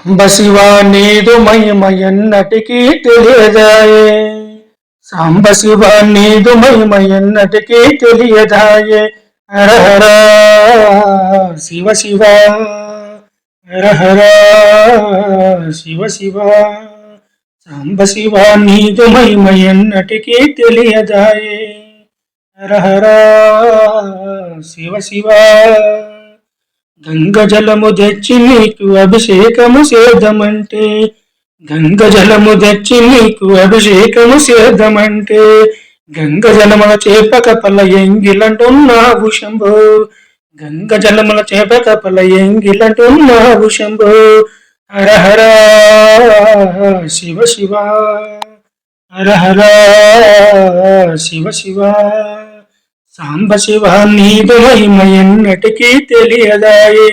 సాంబశివ నీదు మహిమ ఎన్నటికీ తెలియదాయే. సాంబశివ నీదు మహిమ ఎన్నటికీ తెలియదాయే. హరహర శివ శివ, హరహర శివ శివ. సాంబశివ నీదు మహిమ ఎన్నటికీ తెలియదాయే. హరహర శివ శివ. గంగ జలము తెచ్చి నీకు అభిషేకము చేద్దామంటే, గంగ జలము తెచ్చి నీకు అభిషేకము చేద్దామంటే, గంగ జలముల చేప కపల ఎంగిలంటున్నావు శంభో, గంగ జలముల చేప కపల ఎంగిలంటున్నావు శంభో. హరహర శివ శివ, హరహర శివ శివ. సాంబశివ నీదు మహిమ ఎన్నటికీ తెలియదాయే.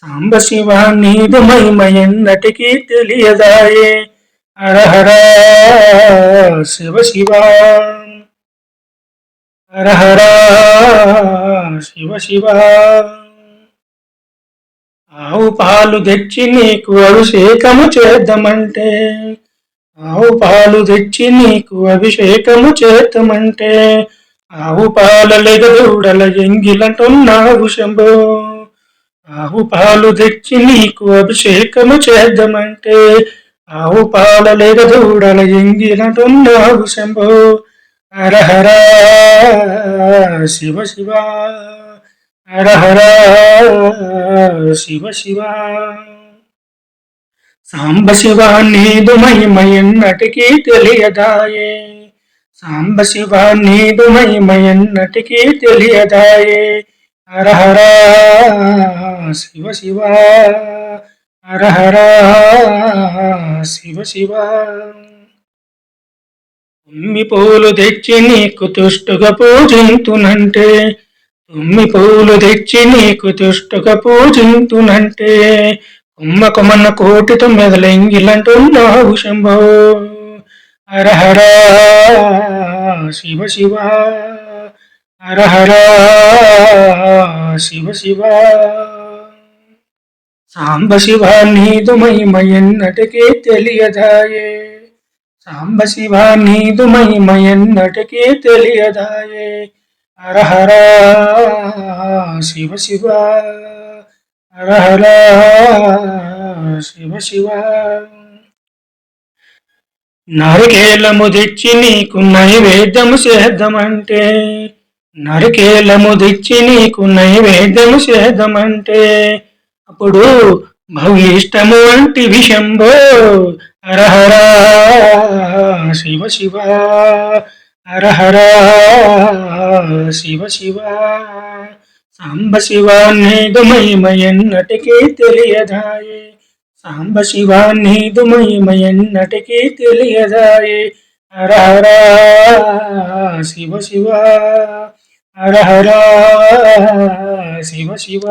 సాంబశివ నీదు మహిమ ఎన్నటికీ తెలియదాయే. హరహర శివ శివ, హరహర శివ శివ. ఆవు పాలు తెచ్చి నీకు అభిషేకము చేద్దామంటే, ఆవు పాలు తెచ్చి నీకు అభిషేకము చేద్దామంటే, ఆవు పాల లెగదూడల ఎంగిలంటున్నావు శంభో, ఆవు పాలు తెచ్చి నీకు అభిషేకము చేద్దామంటే, ఆవు పాల లెగదూడల ఎంగిలంటున్నావు శంభో. హరహర శివ శివ, హరహర శివ శివ. సాంబశివ నీదు మహిమ ఎన్నటికీ తెలియదాయే. సాంబశివ నీదు మహిమ ఎన్నటికీ తెలియదాయే. హరహర శివ శివ, హరహర శివ శివ. తుమ్మి పూలు తెచ్చి నీకు తుష్టుగా పూజింతునంటే, తుమ్మి పూలు తెచ్చి నీకు తుష్టుగా పూజింతునంటే, కొమ్మ కొమ్మన్న కోటి తొమ్మిదలెంగిలంటున్నావు శంభో. హరహర శివ శివ, హరహర శివ శివ. సాంబశివ నీదు మహిమ ఎన్నటికీ తెలియదాయే. సాంబశివ నీదు మహిమ ఎన్నటికీ తెలియదాయే. హరహర శివ శివ, హరహర శివ శివ. నరికేలము తెచ్చి నీకు నైవేద్యము చేద్దామంటే, నరికేలము తెచ్చి నీకు నైవేద్యము చేద్దామంటే, అప్పుడు భవిష్టము వంటి విషంభో. హరహర శివ శివ, హరహర శివ శివ. సాంబశివ నీదు మహిమ ఎన్నటికీ తెలియదాయే. సాంబశివ నీదు మహిమ ఎన్నటికీ తెలియదాయే. హరహర శివ శివ, హరహర శివ శివ.